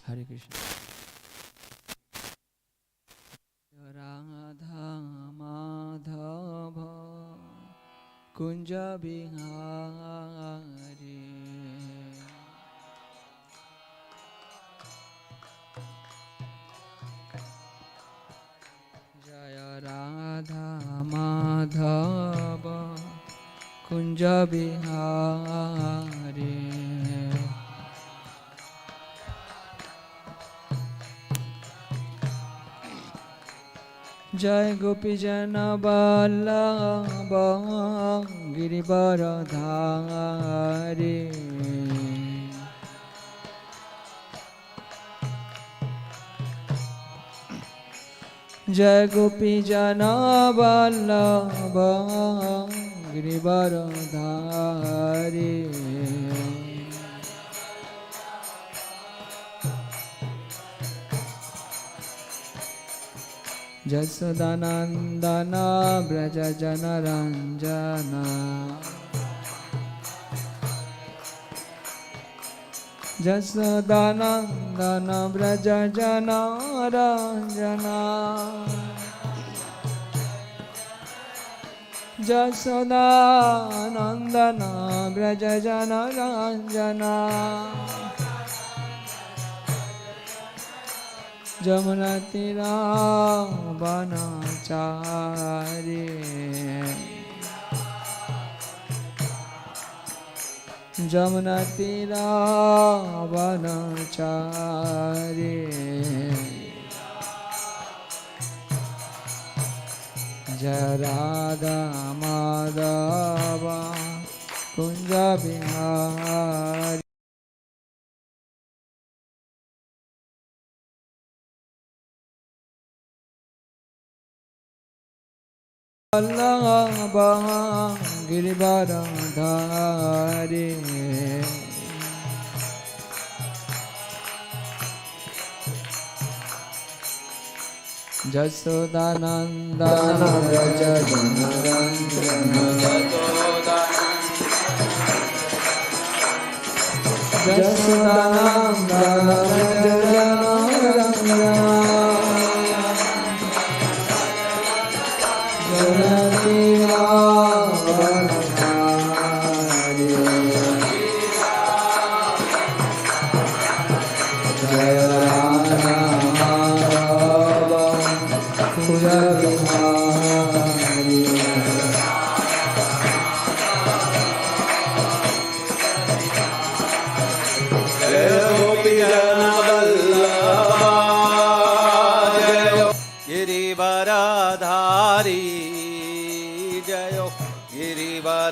Hare Krishna. Radha Madhava Kunja Bihari Jaya Radha Madhava Kunja Bihari Jai Gopi Jana Vallabha Girivaradhari Jai Gopi Jana Vallabha Girivaradhari Jasodanandana Braja Janaranjana Jasodanandana Braja Janaranjana Jasodanandana Braja Janaranjana Jamuna Tira Vanachari Jamuna Tira Vanachari Jaya Radha Madhava Kunja Bihari Vallabha Girivaradhari Jasodanandana Braja Janaranjana Jasodanandana Braja Janaranjana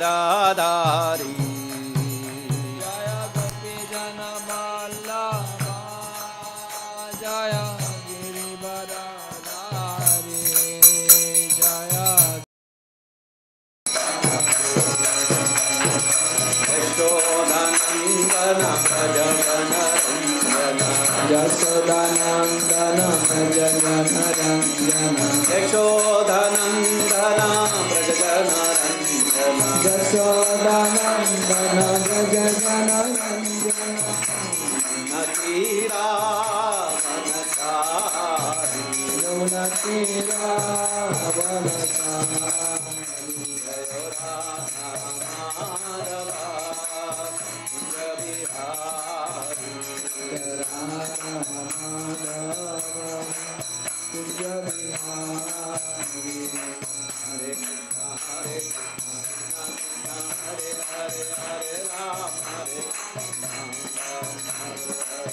Girivaradhari Jaya Gopi Jana Vallabha Jaya Girivaradhari Jaya Yashodanandana Prajajanarandana Jasodanandana Prajajanarandana Yashodanandana Prajajanarandana Jasodanandana Prajajanarandana Natira Vanachari Natira Vanachari Jaya Radha Madhava Kunja Bihari Jaya Radha Madhava Kunja Bihari Hare Krishna Hare Hare Hare Ram Hare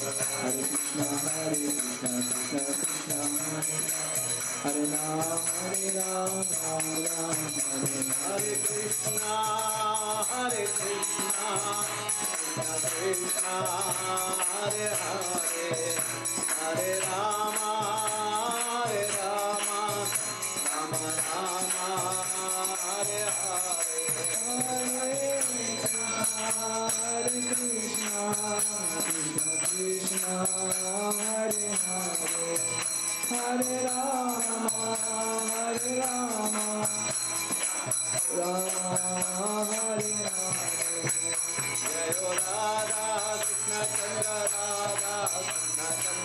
Krishna Hare Krishna Krishna Krishna Hare Ram Ram Ram Hare Krishna Hare Krishna Krishna Krishna Hare Hare Hare Rama Hare Rama Rama Rama Hare Hare Hare Krishna Krishna Krishna Hare Hare Hare Rama Hare Rama Rama Hare Hare Jaya Radha Krishna Chandra Radha Krishna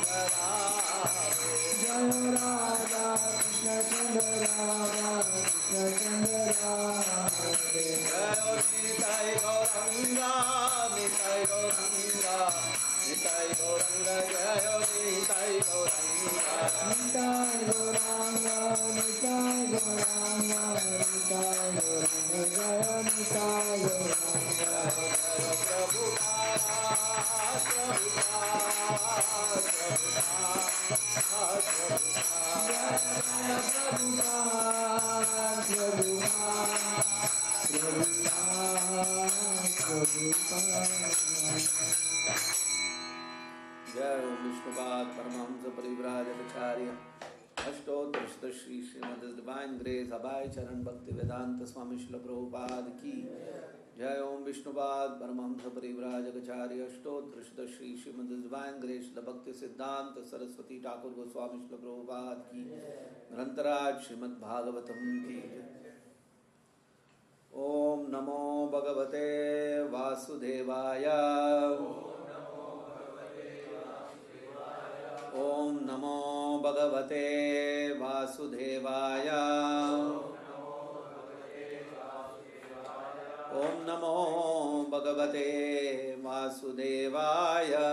Vishnupada Paramahamsa Parivrajacharya Ashtotra Shri Srimad Divine Grace Abhay Charan Bhakti Vedanta Swami Srilaprabhupada Ki Jai Om Vishnupad Paramahamsa Parivrajacharya Ashtotra Shri Srimad Divine Grace Bhakti Siddhanta Saraswati Thakur Goswami Srilaprabhupada Ki Grantaraj Srimad Bhagavatam Ki Om Namo Bhagavate Vasudevaya Om Namo Bhagavate Vasudevaya Om Namo Bhagavate Vasudevaya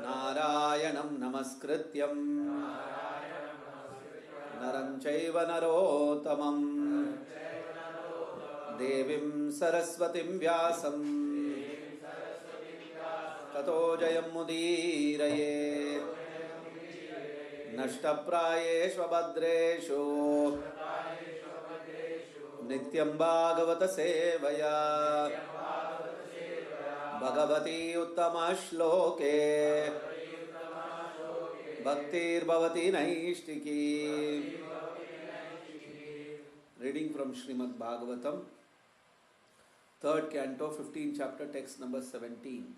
Narayanam Namaskrityam Naram Chaiva Narottamam Devim Saraswatim Vyasam Tato Jayam Mudirayet Nashtaprayeshu Abhadreshu Nityam Bhagavata Sevaya Bhagavati Uttama Shloke Bhaktir Bhavati Naishtiki. Reading from Srimad Bhagavatam, 3rd canto, 15th chapter, text number 17.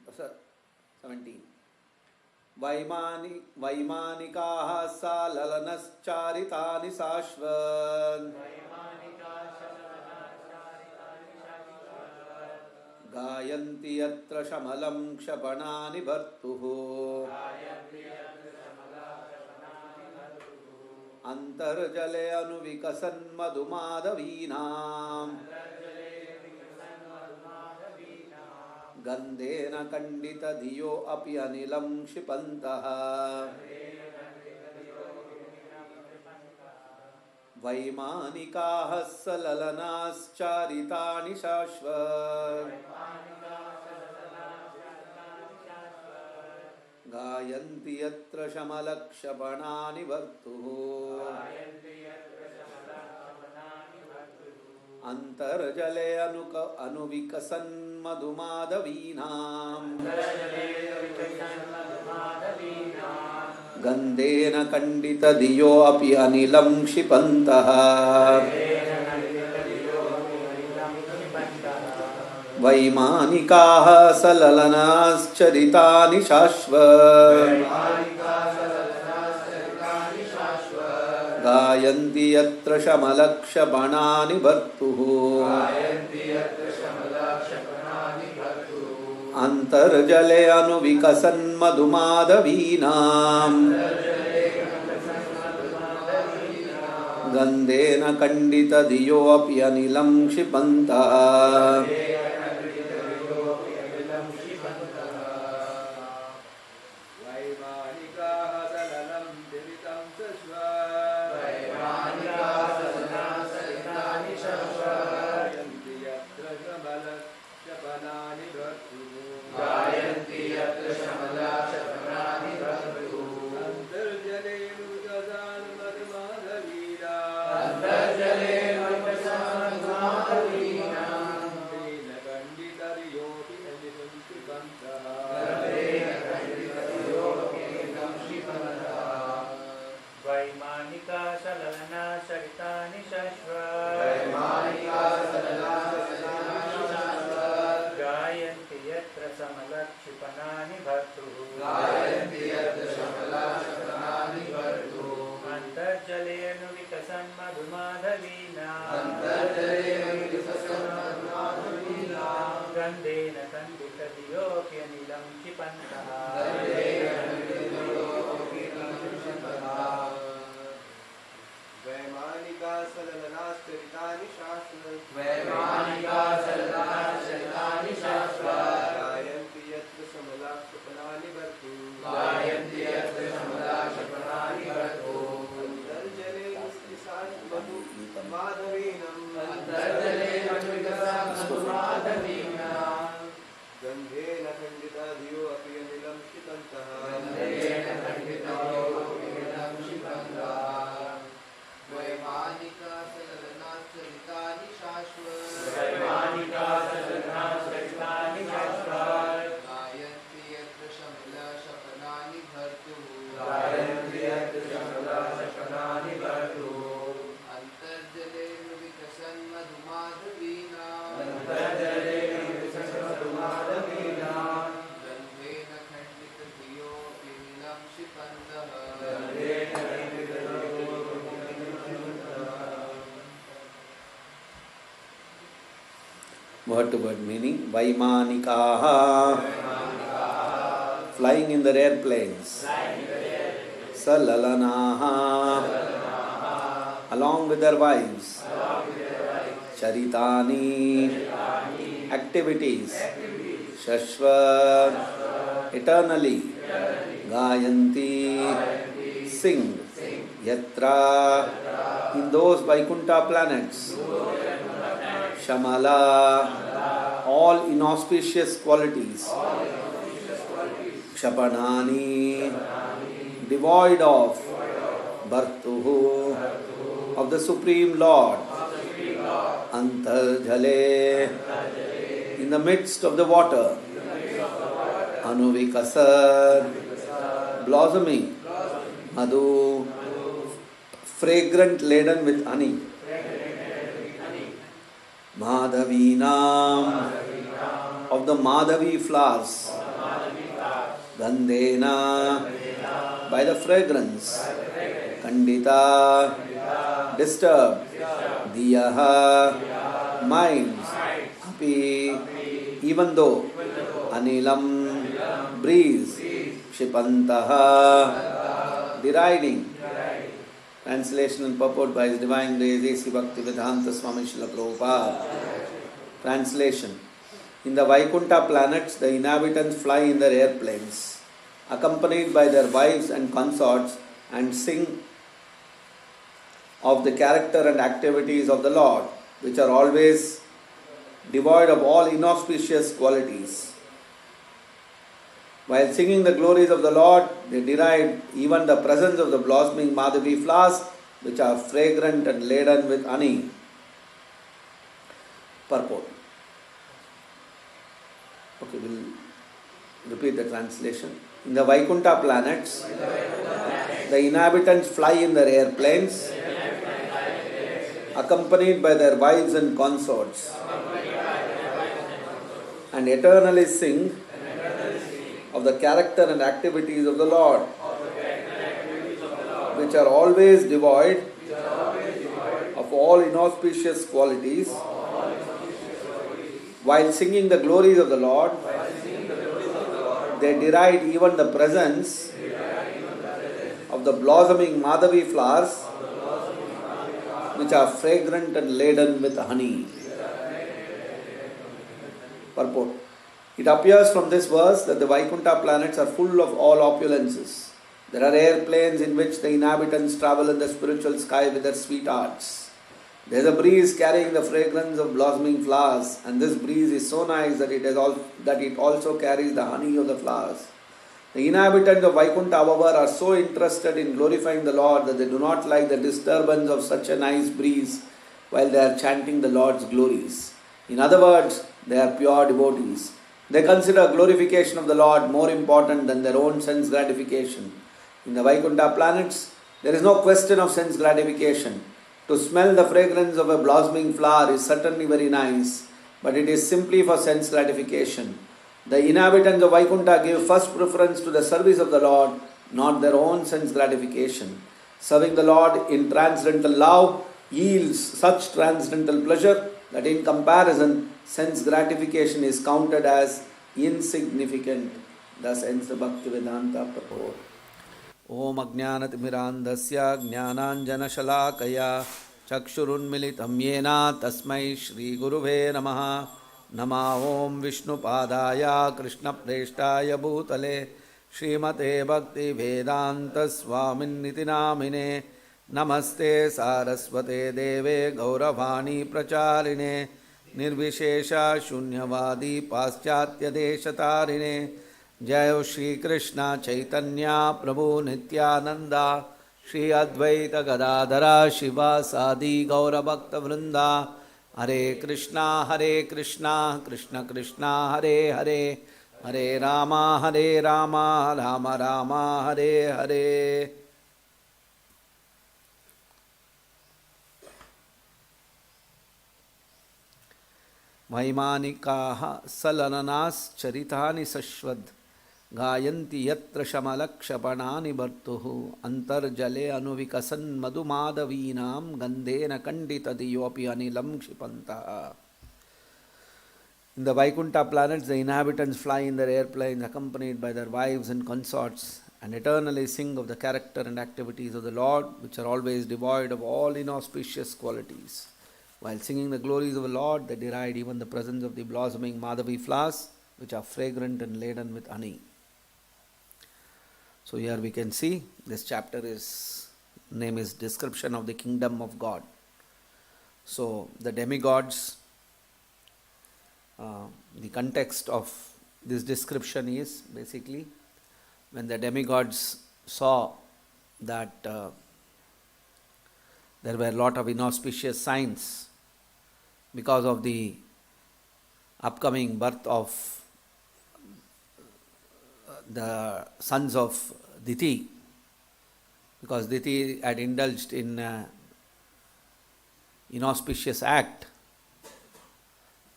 Vaimanikaha salalanascharitāni sāshvat Gayanti yatra shamalam kshapanani bhartuhu Antarjale anuvikasan madhumadhavinam Gandhena kandita dhiyo api anilam kshipantaha Vaimanikaha salalanascharitāni sāshvat Gayanti yatra shamalakshapanani bhartuhu Antarjale anuvikasan madhumadhavinam Gandhena kandita dhiyo api anilam kshipantaha Vaimanikaha salalanascharitāni sāshvat Gayanti yatra shamalakshapanani bhartuhu Antarjale anuvikasan madhumadhavinam Gandhena kandita dhiyo api anilam kshipantaha सरलनाश्चरितानि शाश्वत वैमानिका सरलनाश्चरितानि शाश्वत गायन्ति यत्र समलाक्षपणानि भर्तु गायन्ति यत्र समलाक्षपणानि भर्तु अन्तर्जले निस्तिसामधु माधवीनम् अन्तर्जले मधुमाधवीनां गन्धेन खण्डिता धियो अपि अनिलं शितन्तः गन्धेन खण्डितो विगतं शिखण्डः वैमानिका सरलनाश्चरितानि शाश्वत वैमानिका सरलनाश्चरितानि शाश्वत गायन्ति यत्र शमलशपनानि भर्तुः गायन्ति यत्र समलाक्षपणानि भर्तु अन्तर्जले विकसन्मधुमाधवीनाम् अन्तर्जले मधुमाधवीनां गन्धेन खण्डितधियोऽपि नीलं शिपन्तः गन्धेन Word to word meaning. Vaimanikaha, flying in their airplanes. Salalanaha, along with their wives. Charitani, activities. Shashvat, eternally. Gayanti, sing. Yatra, in those Vaikuntha planets. Shamala, all inauspicious qualities. Kshapanani, devoid of. Bhartuhu, of the Supreme Lord. Antarjale, in the midst of the water. Anuvikasar, blossoming. Madhu, fragrant laden with honey. Madhavinam, of the Madhavi flowers. Gandhena, by the fragrance. Kandita, disturbed. Diyaha, minds. Api, even though. Anilam, breeze. Kshipantaha, deriding. Translation and purport by His Divine Grace A.C. Bhaktivedanta Swami Srilaprabhupada. Translation. In the Vaikuntha planets, the inhabitants fly in their airplanes, accompanied by their wives and consorts, and sing of the character and activities of the Lord, which are always devoid of all inauspicious qualities. While singing the glories of the Lord, they deride even the presence of the blossoming Madhavi flowers, which are fragrant and laden with honey. Purport. Okay, we'll repeat the translation. In the Vaikuntha planets, the inhabitants fly in their airplanes, accompanied by their wives and consorts, and eternally sing of the character and activities of the Lord, which are always devoid of all inauspicious qualities. While singing the glories of the Lord, they deride even the presence of the blossoming Madhavi flowers, which are fragrant and laden with honey. Purport. It appears from this verse that the Vaikuntha planets are full of all opulences. There are airplanes in which the inhabitants travel in the spiritual sky with their sweethearts. There is a breeze carrying the fragrance of blossoming flowers, and this breeze is so nice that it also carries the honey of the flowers. The inhabitants of Vaikuntha, however, are so interested in glorifying the Lord that they do not like the disturbance of such a nice breeze while they are chanting the Lord's glories. In other words, they are pure devotees. They consider glorification of the Lord more important than their own sense gratification. In the Vaikuntha planets, there is no question of sense gratification. To smell the fragrance of a blossoming flower is certainly very nice, but it is simply for sense gratification. The inhabitants of Vaikuntha give first preference to the service of the Lord, not their own sense gratification. Serving the Lord in transcendental love yields such transcendental pleasure that in comparison, sense gratification is counted as insignificant. Thus ends the Bhaktivedanta purport. Om Ajnanatimirandasya Jnananjanashalakaya चक्षुरुन्मिलितं येन तस्मै श्रीगुरुवे नमः। नमः ॐ विष्णुपादाय कृष्णप्रेष्ठाय भूतले श्रीमते भक्तिवेदान्तस्वामिन्निति नामिने। नमस्ते सारस्वते देवे गौरवाणी प्रचारिणे निर्विशेष शून्यवादी पाश्चात्यदेशतारिणे। जय श्री कृष्ण चैतन्य प्रभु नित्यानंदा श्री अद्वैत गदाधर शिवासादि गौरभक्तवृंदा। हरे कृष्णा कृष्ण कृष्णा हरे हरे, हरे राम राम राम हरे हरे। वैमानिकाः सललनाश्चरितानि शश्वद् गायन्ति यत्र शमलक्षपणानि बर्तुः। अन्तर्जले अनुविकसन् मधुमाधवीनां गन्धेन कण्डितधियोऽपि अनिलं क्षिपन्तः। In the Vaikuntha planets, the inhabitants fly in their airplanes accompanied by their wives and consorts and eternally sing of the character and activities of the Lord, which are always devoid of all inauspicious qualities. While singing the glories of the Lord, they deride even the presence of the blossoming Madhavi flowers, which are fragrant and laden with honey. So here we can see this chapter name is Description of the Kingdom of God. So the demigods, the context of this description is basically when the demigods saw that there were a lot of inauspicious signs because of the upcoming birth of the sons of Diti, because Diti had indulged in inauspicious act,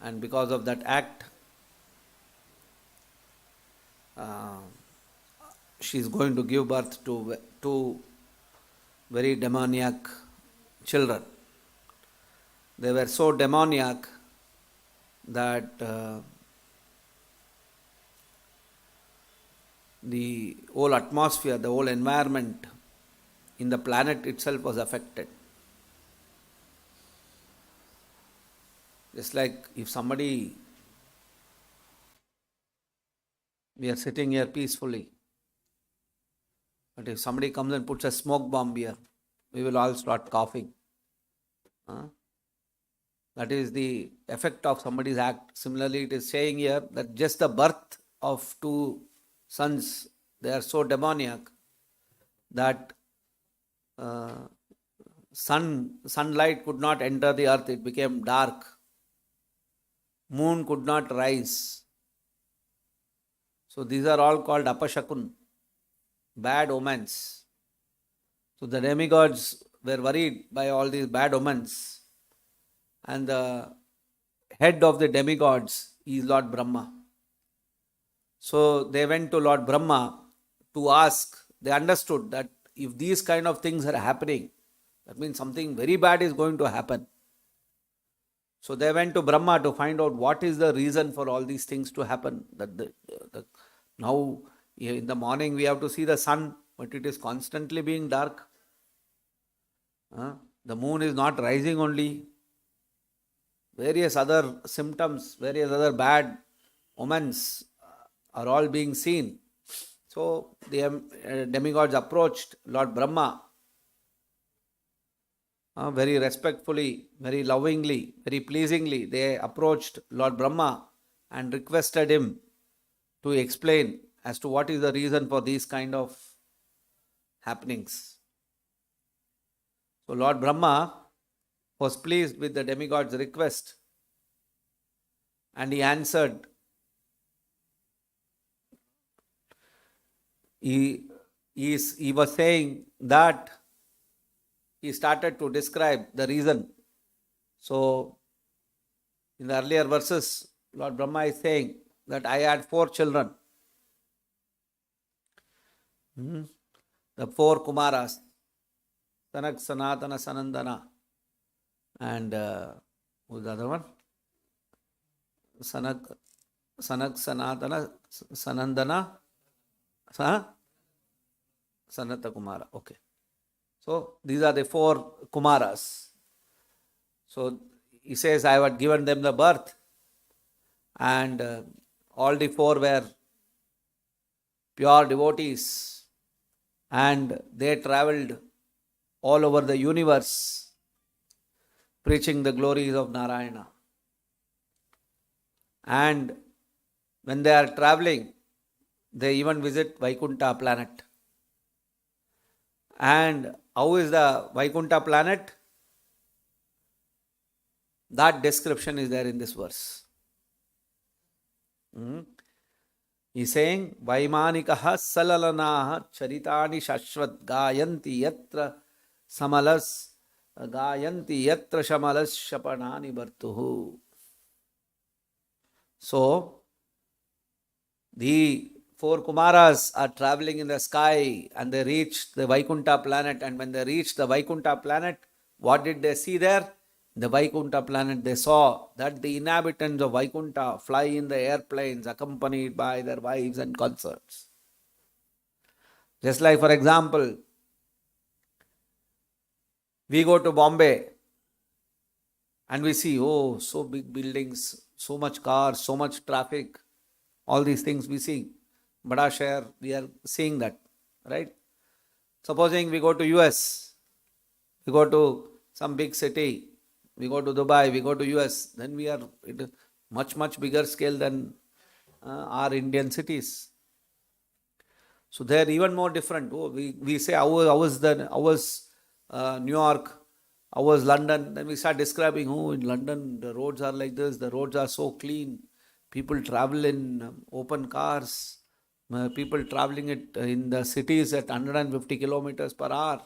and because of that act she is going to give birth to two very demoniac children. They were so demoniac that the whole atmosphere, the whole environment in the planet itself was affected. Just like if somebody, we are sitting here peacefully, but if somebody comes and puts a smoke bomb here, we will all start coughing. That is the effect of somebody's act. Similarly, it is saying here that just the birth of two sons, they are so demoniac that sunlight could not enter the earth, it became dark. Moon could not rise. So these are all called apashakun, bad omens. So the demigods were worried by all these bad omens, and the head of the demigods is Lord Brahma. So they went to Lord Brahma to ask. They understood that if these kind of things are happening, that means something very bad is going to happen. So they went to Brahma to find out what is the reason for all these things to happen. That now in the morning we have to see the sun, but it is constantly being dark. The moon is not rising only. Various other symptoms, various other bad omens are all being seen. So the demigods approached Lord Brahma very respectfully, very lovingly, very pleasingly. They approached Lord Brahma and requested him to explain as to what is the reason for these kind of happenings. So Lord Brahma was pleased with the demigod's request, and he answered. He was saying that he started to describe the reason. So in the earlier verses, Lord Brahma is saying that I had 4 children. The 4 Kumaras, Sanak, Sanatana, Sanandana, and who's the other one? Sanak, Sanatana, Sanandana, Sanata Kumara. Okay. So these are the 4 Kumaras. So he says, I had given them the birth, and all the four were pure devotees, and they traveled all over the universe preaching the glories of Narayana. And when they are traveling, they even visit Vaikuntha planet. And how is the Vaikuntha planet? That description is there in this verse. He's saying, Vaimanikaha salalanaha charitani shashvat gayanti yatra samalas gayanti yatra shamalas shapanani bhartuhu. So, the four Kumaras are traveling in the sky and they reach the Vaikuntha planet. And when they reached the Vaikuntha planet, what did they see there? The Vaikuntha planet, they saw that the inhabitants of Vaikuntha fly in the airplanes accompanied by their wives and consorts. Just like, for example, we go to Bombay and we see, oh, so big buildings, so much cars, so much traffic, all these things we see. Bada Shahar, we are seeing that, right? Supposing we go to US, we go to some big city, we go to Dubai, we go to US, then we are at much, much bigger scale than our Indian cities. So they are even more different. Oh, we say, how was New York, how was London? Then we start describing, oh, in London, the roads are like this, the roads are so clean. People travel in open cars. People traveling it in the cities at 150 kilometers per hour.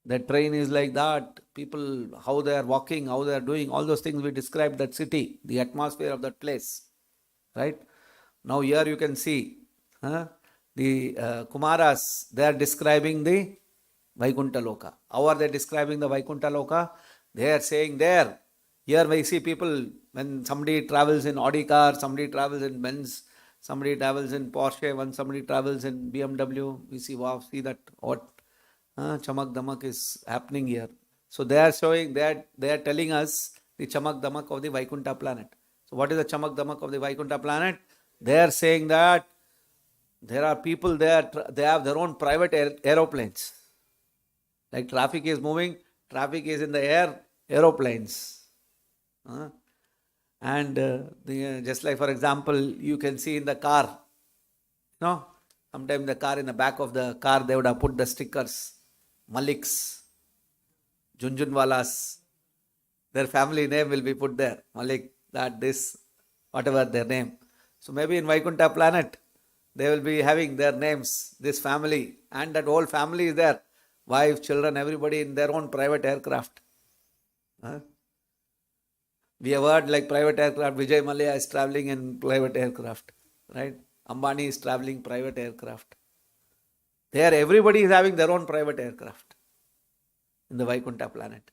The train is like that. People, how they are walking, how they are doing, all those things we describe that city, the atmosphere of that place. Right? Now here you can see the Kumaras, they are describing the Vaikuntha Loka. How are they describing the Vaikuntha Loka? They are saying there, here we see people, when somebody travels in Audi car, somebody travels in Benz, somebody travels in Porsche, when somebody travels in BMW, we see, wow, see that what chamak damak is happening here. So they are showing that they are telling us the chamak damak of the Vaikuntha planet. So what is the chamak damak of the Vaikuntha planet? They are saying that there are people there, they have their own private aeroplanes. Like traffic is moving, traffic is in the air, aeroplanes. And just like, for example, you can see in the car, sometimes the car, in the back of the car, they would have put the stickers, Maliks, Junjunwalas. Their family name will be put there, Malik, that, this, whatever their name. So maybe in Vaikuntha planet, they will be having their names, this family, and that whole family is there. Wife, children, everybody in their own private aircraft. We have heard like private aircraft, Vijay Mallya is traveling in private aircraft, right? Ambani is traveling private aircraft. There everybody is having their own private aircraft in the Vaikuntha planet.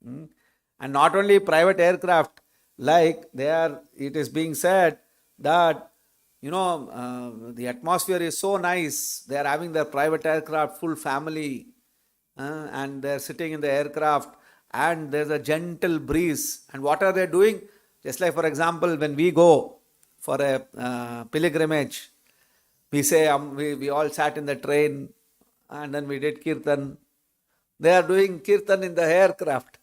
And not only private aircraft, like it is being said that, the atmosphere is so nice, they are having their private aircraft, full family, and they are sitting in the aircraft, and there's a gentle breeze. And what are they doing? Just like, for example, when we go for a pilgrimage, we say we all sat in the train and then we did kirtan. They are doing kirtan in the aircraft.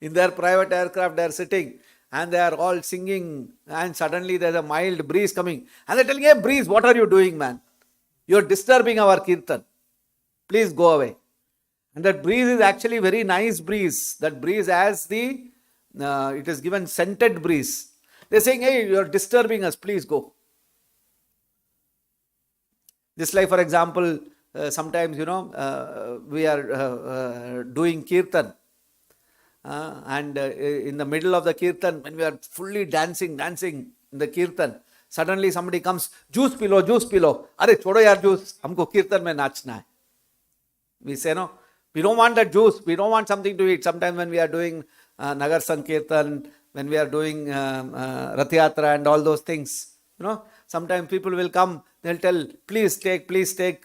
In their private aircraft, they are sitting and they are all singing, and suddenly there's a mild breeze coming. And they're telling, hey, breeze, what are you doing, man? You're disturbing our kirtan. Please go away. And that breeze is actually very nice breeze. That breeze has it is given scented breeze. They're saying, hey, you're disturbing us, please go. Just like, for example, sometimes, we are doing kirtan. And in the middle of the kirtan, when we are fully dancing in the kirtan, suddenly somebody comes, juice pilo. Are chodo yaar juice, humko kirtan mein nachna hai. We say, no, we don't want that juice, we don't want something to eat. Sometimes when we are doing Nagar Sankirtan, when we are doing Rath Yatra and all those things, sometimes people will come, they'll tell, please take. Baad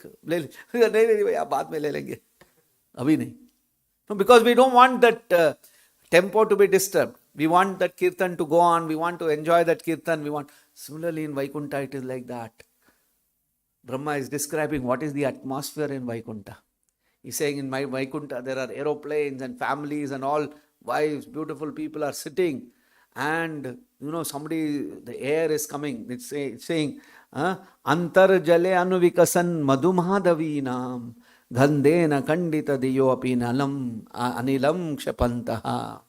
mein le lenge. Abhi nahi. No, because we don't want that tempo to be disturbed. We want that kirtan to go on. We want to enjoy that kirtan. Similarly, in Vaikuntha, it is like that. Brahma is describing what is the atmosphere in Vaikuntha. He's saying in my Vaikuntha, there are aeroplanes and families and all wives, beautiful people are sitting. And, the air is coming. It's saying, Antar jale anuvikasan madhumadhavinam gandena kandita diyo api anilam kshapantaha.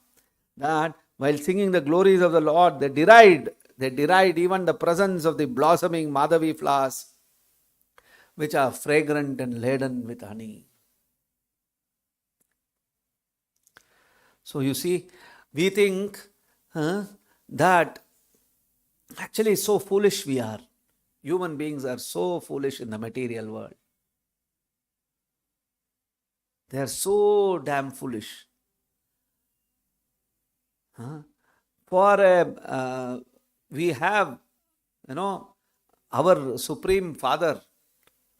That while singing the glories of the Lord, they deride even the presence of the blossoming Madhavi flowers, which are fragrant and laden with honey. So you see, we think that actually so foolish we are. Human beings are so foolish in the material world. They are so damn foolish. We have, our Supreme Father,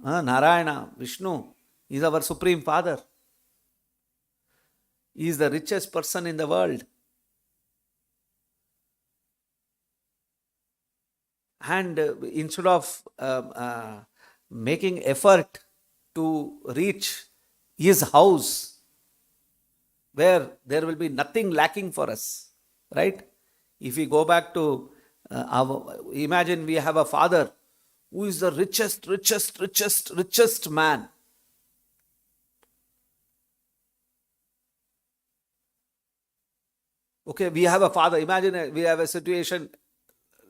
Narayana, Vishnu, is our Supreme Father. He is the richest person in the world. And instead of making effort to reach his house, where there will be nothing lacking for us, right? If we go back to imagine we have a father who is the richest man. Okay, we have a father. Imagine we have a situation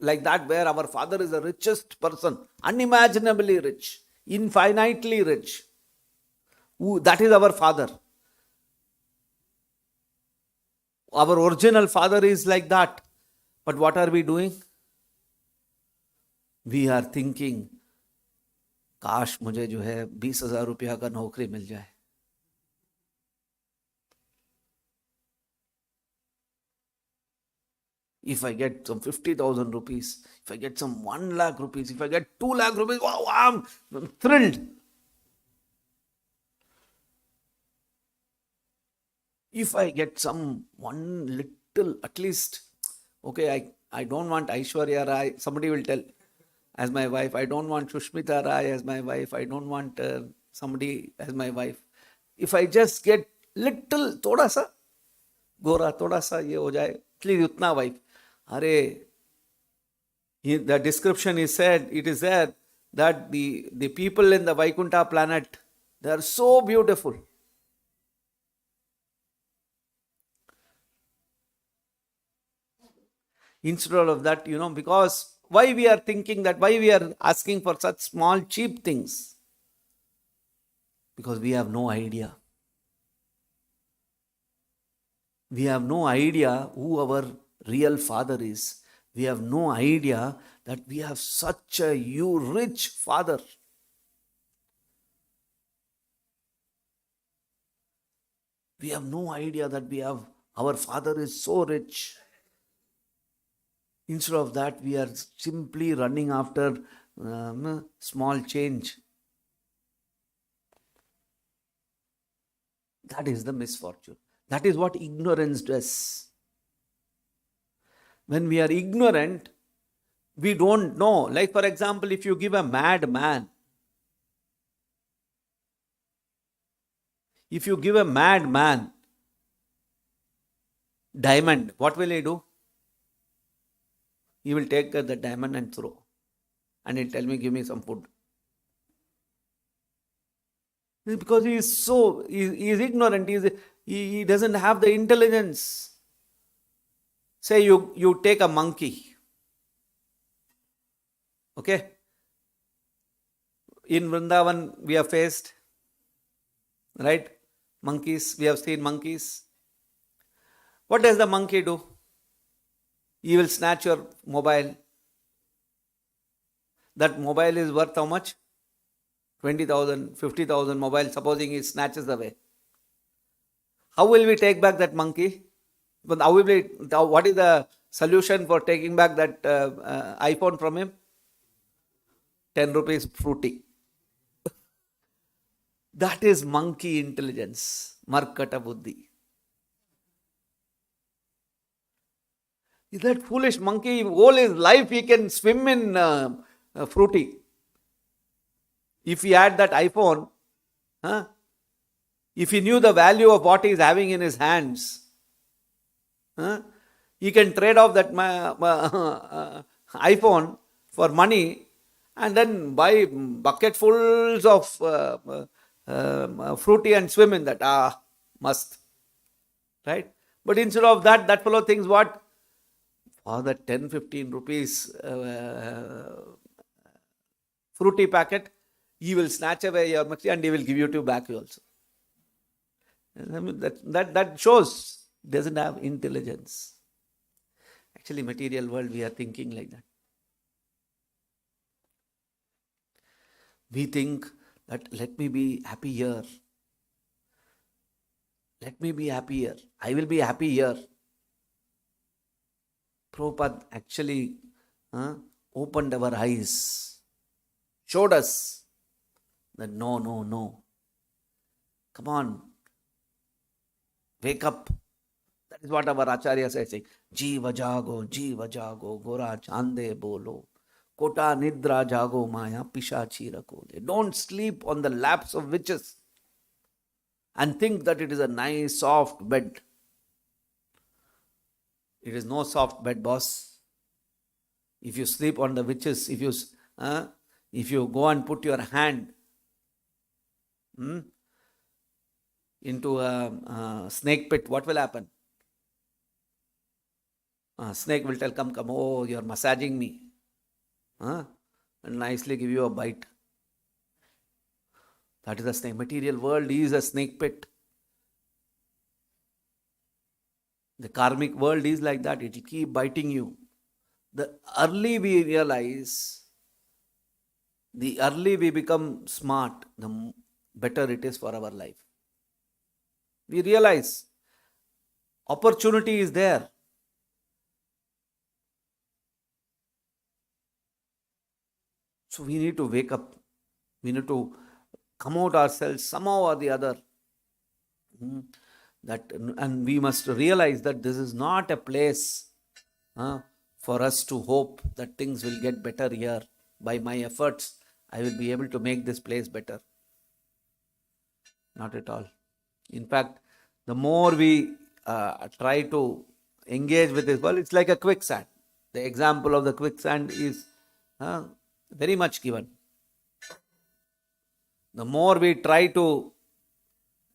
like that where our father is the richest person, unimaginably rich, infinitely rich. That is our father. Our original father is like that. But what are we doing? We are thinking, काश मुझे जो है 20,000 रुपया का नौकरी मिल जाए. If I get some 50,000 rupees, if I get some 1 lakh rupees, if I get 2 lakh rupees, wow, I'm thrilled. If I get some one little, at least, okay, I don't want Aishwarya Rai, somebody will tell, as my wife. I don't want Shushmita Rai as my wife. I don't want somebody as my wife. If I just get little, thoda sa, gora, thoda sa, ye ho jaye, at least utna wife. The description is said, it is said that the people in the Vaikuntha planet, they are so beautiful. Instead of that, because why we are thinking that, why we are asking for such small, cheap things? Because we have no idea. We have no idea who our real father is. We have no idea that we have such a rich father. We have no idea that our father is so rich. Instead of that, we are simply running after small change. That is the misfortune. That is what ignorance does. When we are ignorant, we don't know. Like for example, if you give a mad man, diamond, what will he do? He will take the diamond and throw. And he'll tell me, give me some food. Because he is ignorant. He doesn't have the intelligence. Say you take a monkey. Okay? In Vrindavan, we have faced, right? Monkeys, we have seen monkeys. What does the monkey do? He will snatch your mobile. That mobile is worth how much? 20,000, 50,000 mobile, supposing he snatches away. How will we take back that monkey? But what is the solution for taking back that iPhone from him? 10 rupees fruity. That is monkey intelligence. Markata buddhi. Is that foolish monkey, all his life he can swim in fruity. If he had that iPhone, if he knew the value of what he is having in his hands, he can trade off that iPhone for money and then buy bucketfuls of fruity and swim in that. Must. Right? But instead of that, that fellow thinks what? For the 10-15 rupees fruity packet, he will snatch away your money and he will give you to back also. I mean, that shows doesn't have intelligence. Actually, material world, we are thinking like that. We think that let me be happy here. Let me be happy here. I will be happy here. Prabhupada actually opened our eyes, showed us that no. Come on. Wake up. That is what our Acharya says. Jiva jago, gora chande bolo. Kota nidra jago maya pishachi rakode. Don't sleep on the laps of witches and think that it is a nice soft bed. It is no soft bed, boss. If you sleep on the witches, if you go and put your hand into a snake pit, what will happen? Snake will tell, come, oh, you are massaging me. And nicely give you a bite. That is the snake. Material world is a snake pit. The karmic world is like that. It will keep biting you. The early we realize, the early we become smart, the better it is for our life. We realize opportunity is there. So we need to wake up. We need to come out ourselves somehow or the other. And we must realize that this is not a place for us to hope that things will get better here. By my efforts, I will be able to make this place better. Not at all. In fact, the more we try to engage with this world, it's like a quicksand. The example of the quicksand is very much given. The more we try to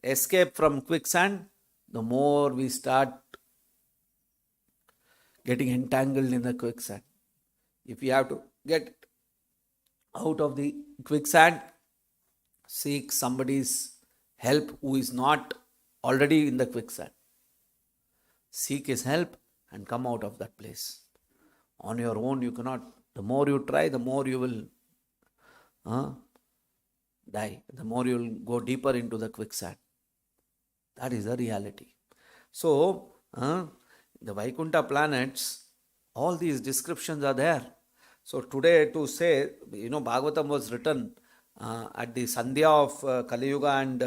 escape from quicksand, the more we start getting entangled in the quicksand. If we have to get out of the quicksand, seek somebody's help who is not already in the quicksand. Seek his help and come out of that place. On your own, you cannot. The more you try, the more you will die. The more you will go deeper into the quicksand. That is the reality. So, the Vaikuntha planets, all these descriptions are there. So today to say, Bhagavatam was written at the Sandhya of Kali Yuga and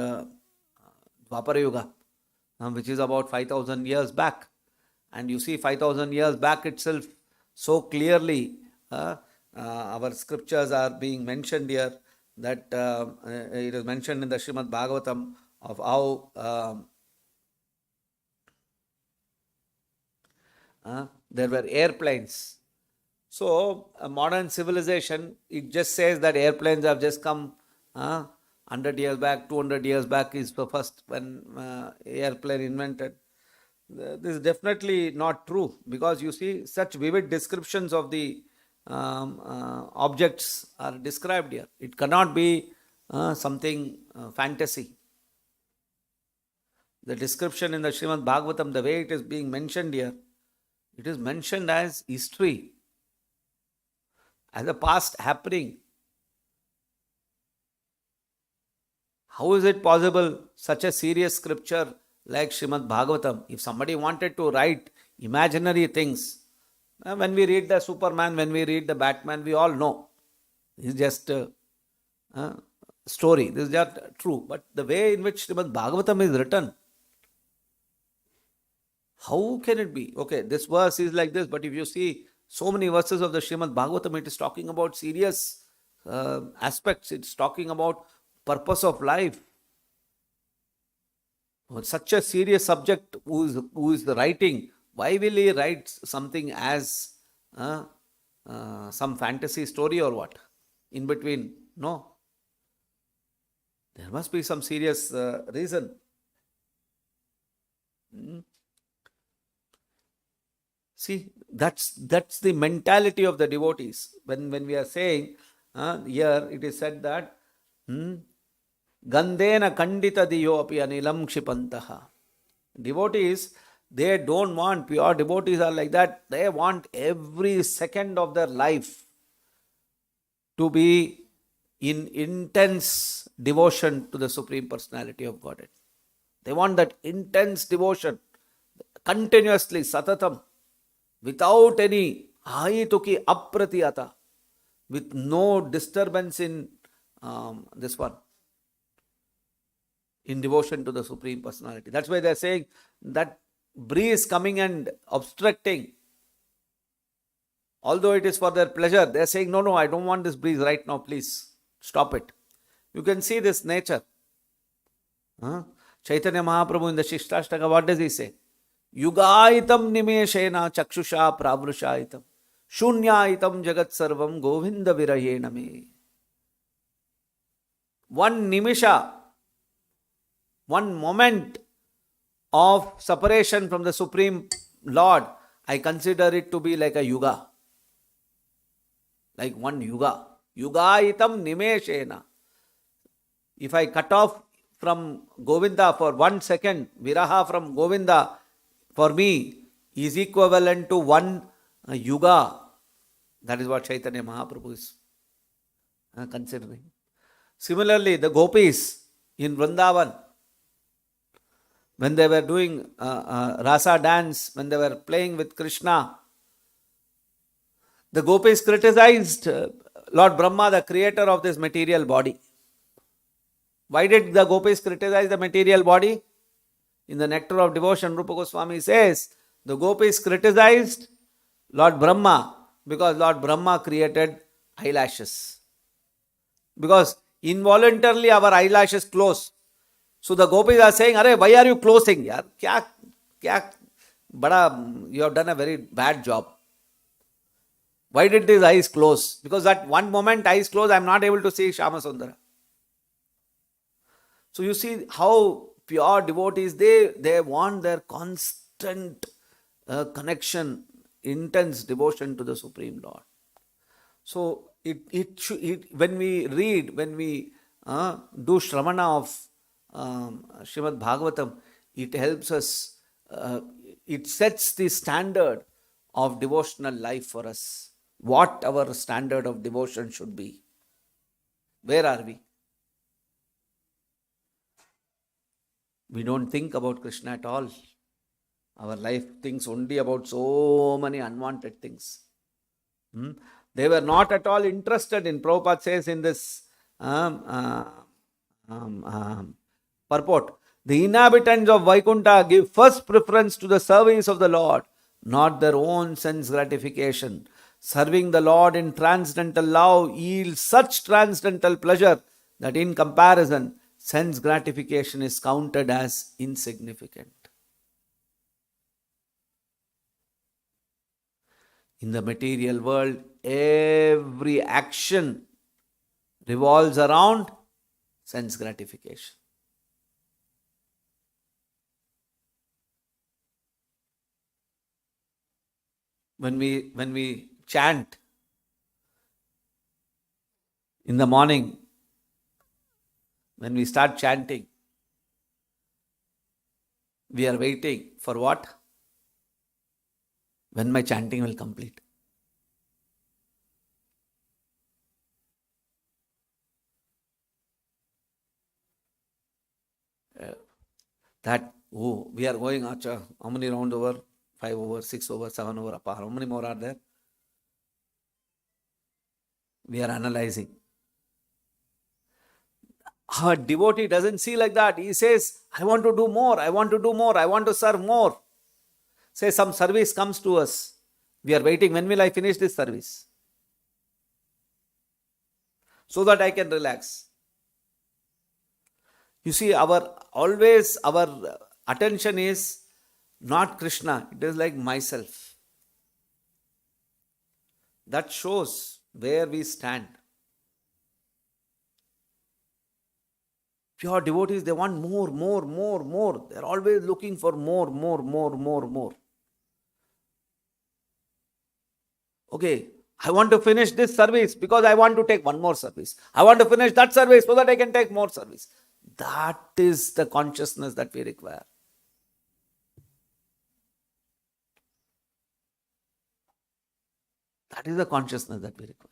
Dwapara Yuga, which is about 5,000 years back. And you see 5,000 years back itself, so clearly our scriptures are being mentioned here, that it is mentioned in the Srimad Bhagavatam of how there were airplanes. So a modern civilization, it just says that airplanes have just come 100 years back, 200 years back is the first when airplane invented. This is definitely not true, because you see such vivid descriptions of the objects are described here. It cannot be something fantasy. The description in the Srimad Bhagavatam, the way it is being mentioned here, it is mentioned as history, as a past happening. How is it possible, such a serious scripture like Srimad Bhagavatam, if somebody wanted to write imaginary things, when we read the Superman, when we read the Batman, we all know it's just a story. This is just true. But the way in which Srimad Bhagavatam is written, How can it be? Okay, this verse is like this, but if you see so many verses of the Srimad Bhagavatam, it is talking about serious aspects. It's talking about purpose of life. Such a serious subject, who is the writing? Why will he write something as some fantasy story or what? In between? No. There must be some serious reason. See, that's the mentality of the devotees. When we are saying, here it is said that, Gandena kandita diyo api anilam kshipantaha. Devotees, they don't want, pure devotees are like that. They want every second of their life to be in intense devotion to the Supreme Personality of Godhead. They want that intense devotion, continuously, satatam, without any ahituki apratiyata, with no disturbance in this one, in devotion to the Supreme Personality. That's why they are saying that breeze coming and obstructing, although it is for their pleasure, they are saying, no, I don't want this breeze right now, please stop it. You can see this nature. Chaitanya Mahaprabhu in the Shikshashtaka, what does he say? Yugaitam nimeshena chakshusha pravrushayitam shunyaitam jagat sarvam govinda virayena me. One nimisha, one moment of separation from the Supreme Lord, I consider it to be like a yuga. Like one yuga. Yugaitam nimeshena. If I cut off from Govinda for 1 second, viraha from Govinda for me is equivalent to one yuga. That is what Chaitanya Mahaprabhu is considering. Similarly, the gopis in Vrindavan, when they were doing rasa dance, when they were playing with Krishna, the gopis criticized Lord Brahma, the creator of this material body. Why did the gopis criticize the material body? In the Nectar of Devotion, Rupa Goswami says, the gopis criticized Lord Brahma because Lord Brahma created eyelashes. Because involuntarily our eyelashes close. So the gopis are saying, Arey, why are you closing? Yaar, you have done a very bad job. Why did these eyes close? Because at one moment eyes close, I am not able to see Shama Sundara. So you see how pure devotees, they want their constant connection, intense devotion to the Supreme Lord. So when we read, when we do Shravana of Srimad Bhagavatam, it helps us, it sets the standard of devotional life for us. What our standard of devotion should be. Where are we? We don't think about Krishna at all. Our life thinks only about so many unwanted things. They were not at all interested in, Prabhupada says in this purport, the inhabitants of Vaikuntha give first preference to the service of the Lord, not their own sense gratification. Serving the Lord in transcendental love yields such transcendental pleasure that in comparison, sense gratification is counted as insignificant. In the material world, every action revolves around sense gratification. When we chant in the morning, when we start chanting, we are waiting for what? When my chanting will complete. We are going, acha, how many rounds over? 5 over, 6 over, 7 over, how many more are there? We are analyzing. Our devotee doesn't see like that. He says, I want to do more, I want to do more, I want to serve more. say some service comes to us. We are waiting, when will I finish this service? So that I can relax. You see, our attention is not Krishna, it is like myself. That shows where we stand. Pure devotees, they want more. They are always looking for more. Okay, I want to finish this service because I want to take one more service. I want to finish that service so that I can take more service. That is the consciousness that we require. That is the consciousness that we require.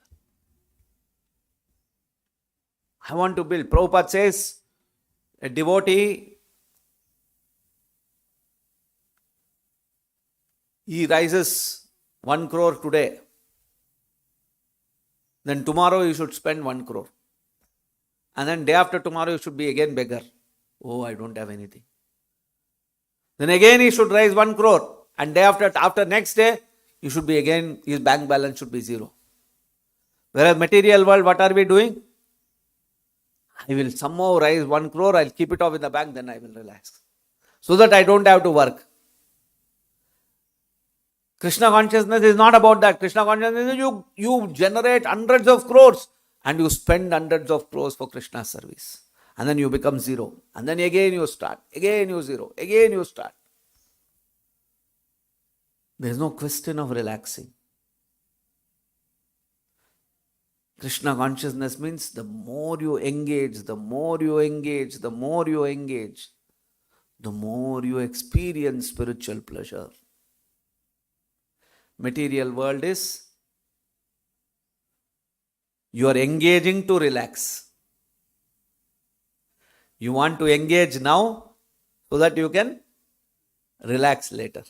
I want to build. Prabhupada says, a devotee, he rises 1 crore today. Then tomorrow you should spend 1 crore. And then day after tomorrow you should be again beggar. Oh, I don't have anything. Then again he should raise 1 crore. And day after next day, you should be again, his bank balance should be 0. Whereas material world, what are we doing? I will somehow raise 1 crore, I'll keep it off in the bank, then I will relax. So that I don't have to work. Krishna consciousness is not about that. Krishna consciousness is you generate hundreds of crores and you spend hundreds of crores for Krishna's service. And then you become 0. And then again you start. Again you 0. Again you start. There is no question of relaxing. Krishna consciousness means the more you engage, the more you experience spiritual pleasure. Material world is you are engaging to relax. You want to engage now so that you can relax later.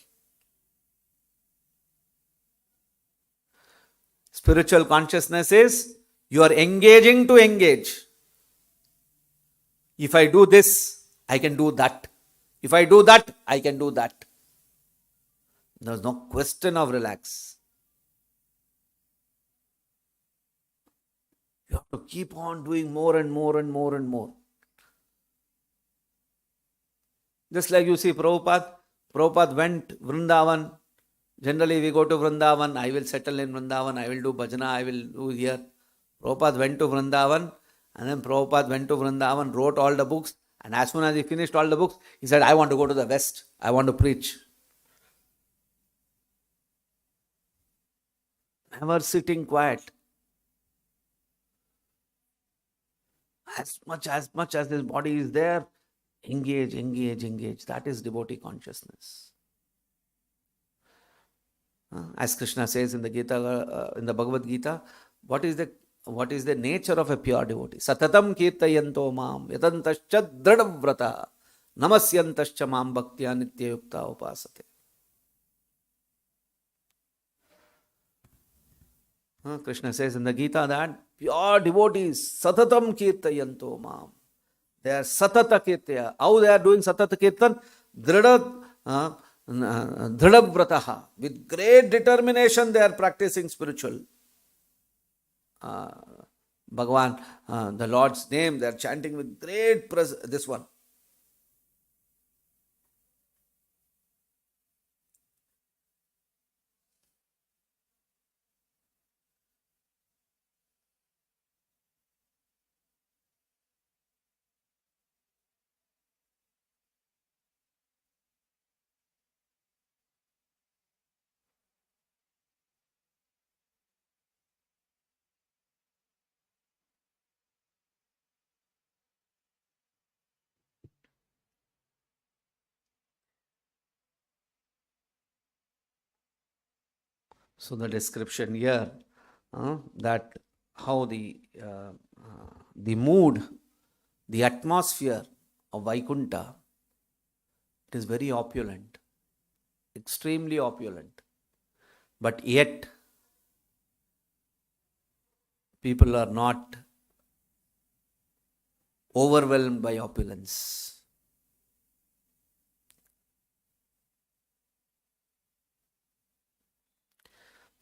Spiritual consciousness is you are engaging to engage. If I do this, I can do that. If I do that, I can do that. There is no question of relax. You have to keep on doing more and more. Just like you see Prabhupada went Vrindavan. Generally we go to Vrindavan, I will settle in Vrindavan, I will do bhajana, I will do here. Prabhupada went to Vrindavan, and then Prabhupada went to Vrindavan, wrote all the books, and as soon as he finished all the books, he said, I want to go to the West, I want to preach. Never sitting quiet. As much as this body is there, engage. That is devotee consciousness. As Krishna says in the Gita, in the Bhagavad-gita, what is the nature of a pure devotee? Satatam kirtayanto mam yatantascha dradavrata namasyantascha mam bhaktya nityayukta upasate. Krishna says in the Gita that pure devotees, satatam kirtayanto mam. They are satata kirtaya. How they are doing satata kirtan? Dhradavrataha. With great determination they are practicing spiritual. Bhagavan, the Lord's name, they are chanting with great this one. So the description here, that how the mood, the atmosphere of Vaikuntha, it is very opulent, extremely opulent. But yet, people are not overwhelmed by opulence.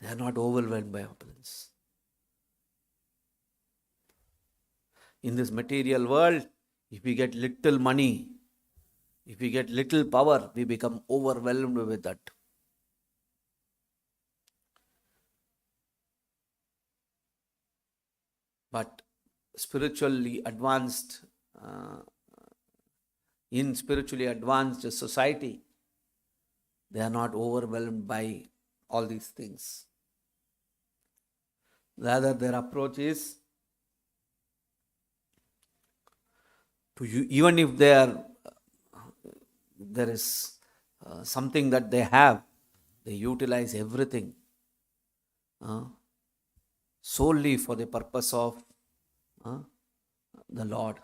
They are not overwhelmed by opulence. In this material world, if we get little money, if we get little power, we become overwhelmed with that. But spiritually advanced, in spiritually advanced society, they are not overwhelmed by all these things. Rather, their approach is to even if there is something that they have, they utilize everything solely for the purpose of the Lord.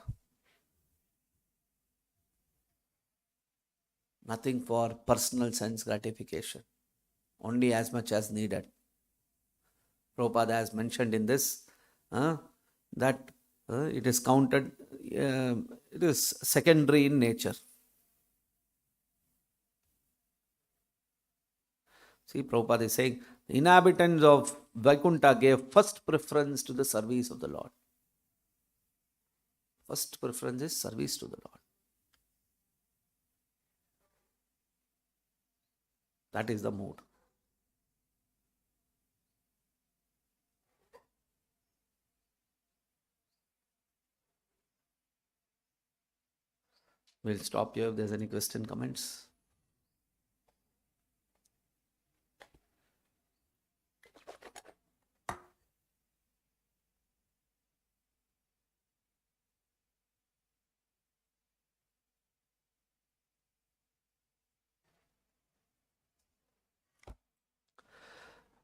Nothing for personal sense gratification, only as much as needed. Prabhupada has mentioned in this that it is counted, it is secondary in nature. See, Prabhupada is saying, the inhabitants of Vaikuntha gave first preference to the service of the Lord. First preference is service to the Lord. That is the mood. We'll stop here if there's any question, comments.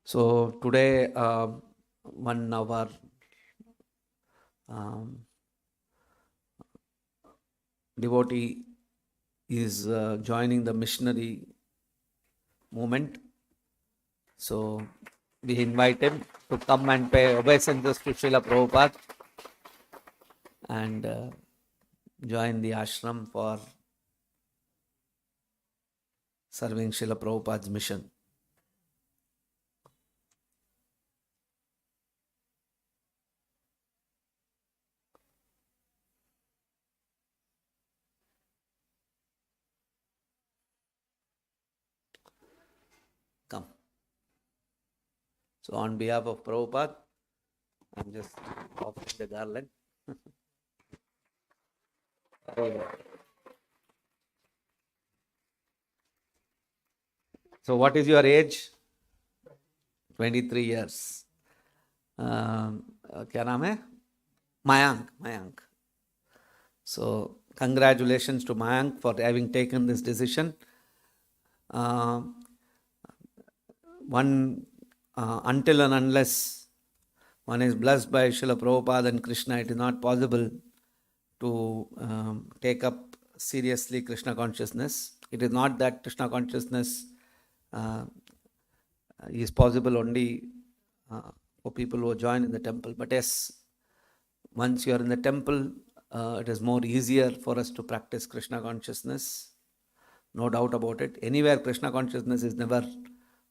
So today, one of our devotee is joining the missionary movement. So we invite him to come and pay obeisances to Srila Prabhupada and join the ashram for serving Srila Prabhupada's mission. Come. So on behalf of Prabhupada, I'm just offering the garland. So what is your age? 23 years. क्या नाम है? Mayank. So congratulations to Mayank for having taken this decision. Until and unless one is blessed by Srila Prabhupada and Krishna, it is not possible to take up seriously Krishna consciousness. It is not that Krishna consciousness is possible only for people who join in the temple. But yes, once you are in the temple, it is more easier for us to practice Krishna consciousness. No doubt about it. Anywhere Krishna consciousness is never,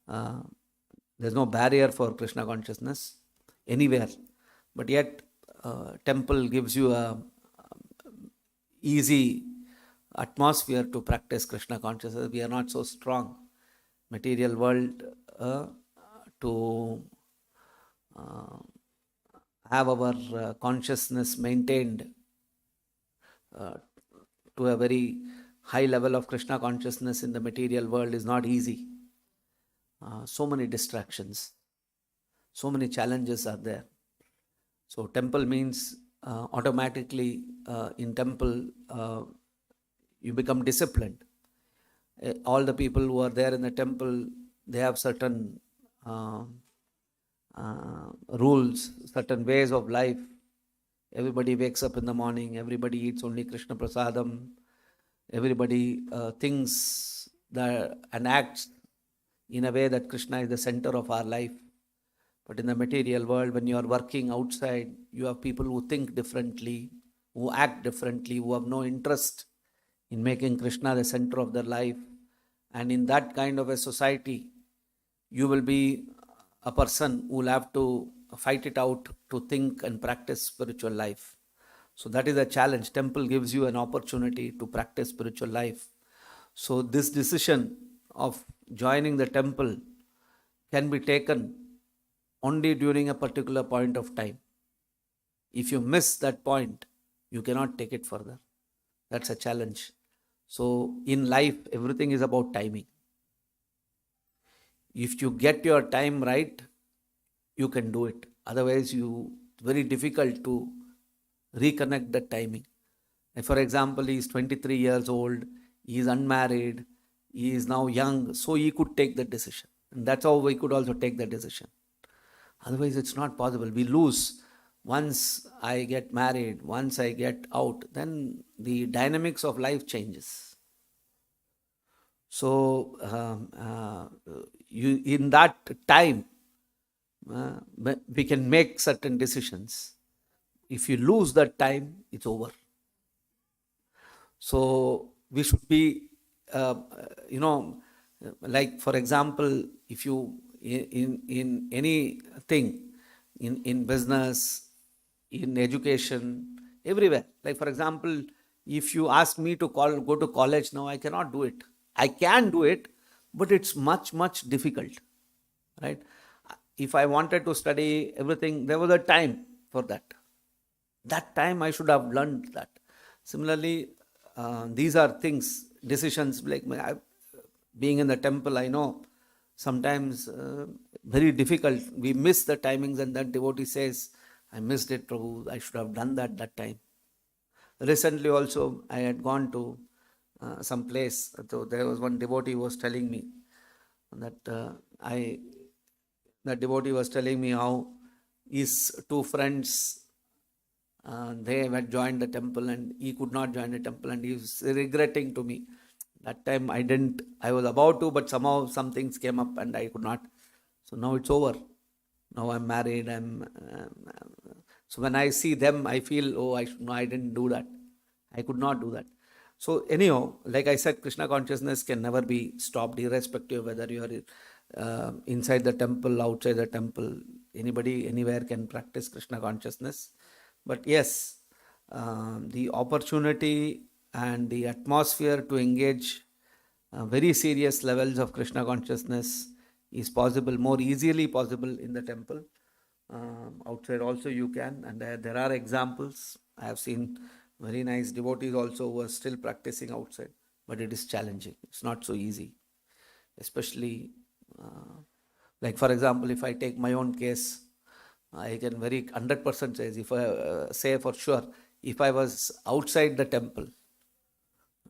there's no barrier for Krishna consciousness anywhere. But yet, temple gives you a easy atmosphere to practice Krishna consciousness. We are not so strong. Material world to have our consciousness maintained to a very high level of Krishna consciousness in the material world is not easy. So many distractions, so many challenges are there. So temple means automatically in temple you become disciplined. All the people who are there in the temple, they have certain rules, certain ways of life. Everybody wakes up in the morning, everybody eats only Krishna prasadam, everybody thinks that and acts in a way that Krishna is the center of our life. But in the material world, when you are working outside, you have people who think differently, who act differently, who have no interest in making Krishna the center of their life. And in that kind of a society, you will be a person who will have to fight it out to think and practice spiritual life. So that is a challenge. Temple gives you an opportunity to practice spiritual life. So this decision of joining the temple can be taken only during a particular point of time. If you miss that point, you cannot take it further. That's a challenge. So in life, everything is about timing. If you get your time right, you can do it. Otherwise, it's very difficult to reconnect the timing. And for example, he is 23 years old, he is unmarried, he is now young, so he could take the decision. And that's how we could also take the decision. Otherwise, it's not possible. We lose. Once I get married, once I get out, then the dynamics of life changes. So, in that time, we can make certain decisions. If you lose that time, it's over. So, we should be, like for example, if you, in anything, in business, in education, everywhere. Like for example, if you ask me to go to college now, I cannot do it. I can do it, but it's much, much difficult, right? If I wanted to study everything, there was a time for that. That time I should have learned that. Similarly, these are things, decisions, like being in the temple, I know sometimes very difficult. We miss the timings, and that devotee says, I missed it, Prabhu, I should have done that time. Recently also, I had gone to some place. So there was one devotee who was telling me that the devotee was telling me how his two friends, they had joined the temple and he could not join the temple, and he was regretting to me. That time I was about to, but somehow some things came up and I could not. So now it's over. Now I'm married. So when I see them, I feel, I didn't do that. I could not do that. So anyhow, like I said, Krishna consciousness can never be stopped, irrespective of whether you are inside the temple, outside the temple. Anybody, anywhere can practice Krishna consciousness. But yes, the opportunity and the atmosphere to engage very serious levels of Krishna consciousness is possible, more easily possible in the temple. Outside also you can, and there are examples. I have seen very nice devotees also who are still practicing outside, but it is challenging. It's not so easy. Especially, like for example, if I take my own case, I can very 100% say, if I say for sure, if I was outside the temple,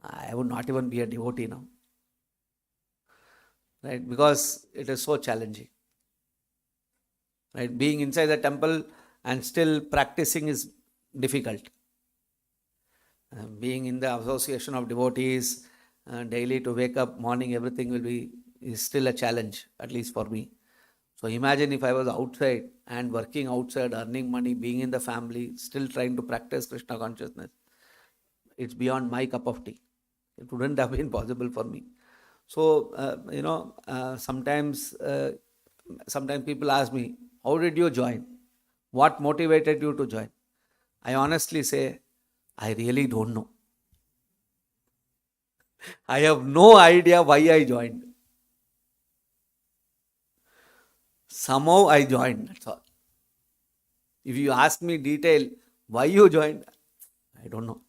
I would not even be a devotee now. Right? Because it is so challenging. Right? Being inside the temple and still practicing is difficult. Being in the association of devotees, daily to wake up, morning, everything is still a challenge, at least for me. So imagine if I was outside and working outside, earning money, being in the family, still trying to practice Krishna consciousness. It's beyond my cup of tea. It wouldn't have been possible for me. So, sometimes people ask me, how did you join? What motivated you to join? I honestly say, I really don't know. I have no idea why I joined. Somehow I joined, that's all. If you ask me detail, why you joined, I don't know.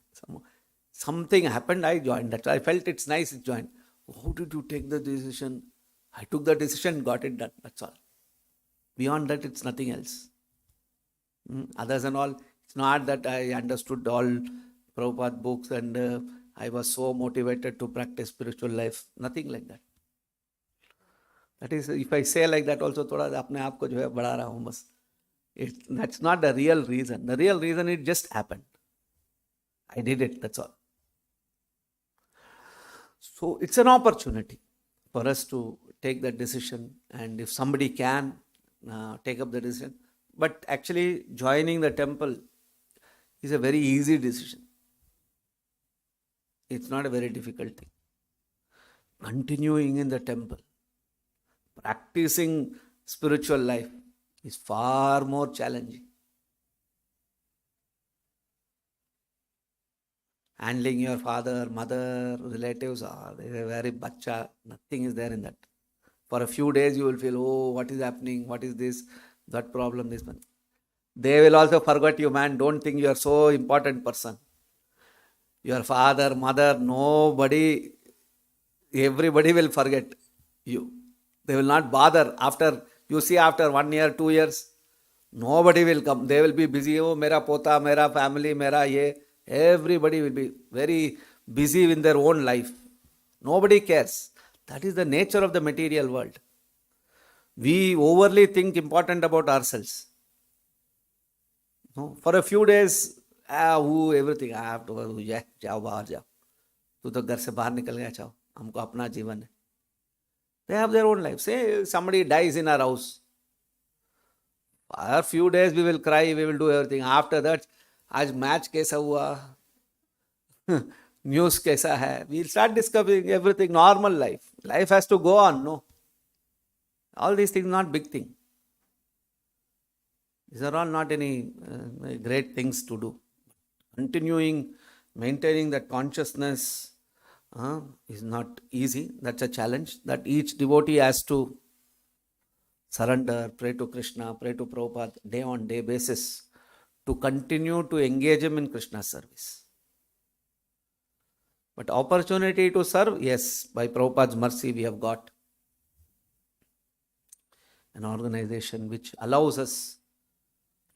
Something happened, I joined. That's why I felt it's nice to join. How did you take the decision? I took the decision, got it done. That's all. Beyond that, it's nothing else. Others and all, it's not that I understood all Prabhupada books and I was so motivated to practice spiritual life. Nothing like that. That is, if I say like that also, thoda apne aap ko jo hai badha raha hu bas. That's not the real reason. The real reason, it just happened. I did it, that's all. So it's an opportunity for us to take that decision, and if somebody can take up the decision. But actually joining the temple is a very easy decision. It's not a very difficult thing. Continuing in the temple, practicing spiritual life is far more challenging. Handling your father, mother, relatives, they are very bacha. Nothing is there in that. For a few days you will feel, oh, what is happening? What is this? That problem, this one. They will also forget you, man. Don't think you are so important person. Your father, mother, nobody, everybody will forget you. They will not bother. After 1 year, 2 years, nobody will come. They will be busy. Oh, mera pota, mera family, mera ye. Everybody will be very busy in their own life. Nobody cares. That is the nature of the material world. We overly think important about ourselves. No? For a few days, everything I have to do. जाओ बाहर जाओ. तू तो घर से बाहर निकल गया, जाओ. हमको अपना जीवन है. They have their own life. Say somebody dies in our house. For a few days we will cry, we will do everything. After that, आज मैच कैसा हुआ, न्यूज़ कैसा है, we'll start discovering everything. Normal life. Life has to go on, no? All these things not big thing. These are all not any great things to do. Continuing, maintaining that consciousness is not easy. That's a challenge that each devotee has to surrender, pray to Krishna, pray to Prabhupada, day on day basis, to continue to engage him in Krishna's service. But opportunity to serve, yes, by Prabhupada's mercy we have got an organization which allows us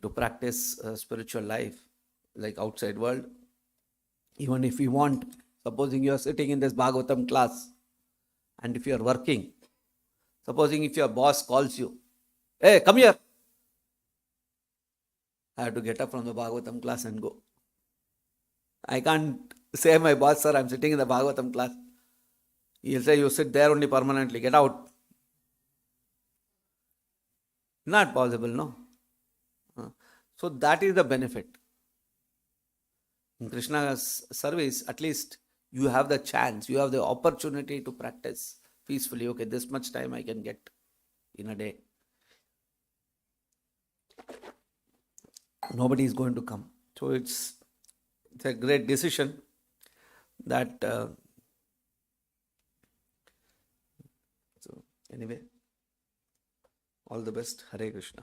to practice spiritual life like outside world. Even if you want, supposing you are sitting in this Bhagavatam class and if you are working, supposing if your boss calls you, hey, come here. I have to get up from the Bhagavatam class and go. I can't say my boss, sir, I'm sitting in the Bhagavatam class. He'll say, you sit there only permanently, get out. Not possible, no? So that is the benefit. In Krishna's service, at least you have the chance, you have the opportunity to practice peacefully. Okay, this much time I can get in a day. Nobody is going to come. So it's a great decision that so anyway, all the best. Hare Krishna.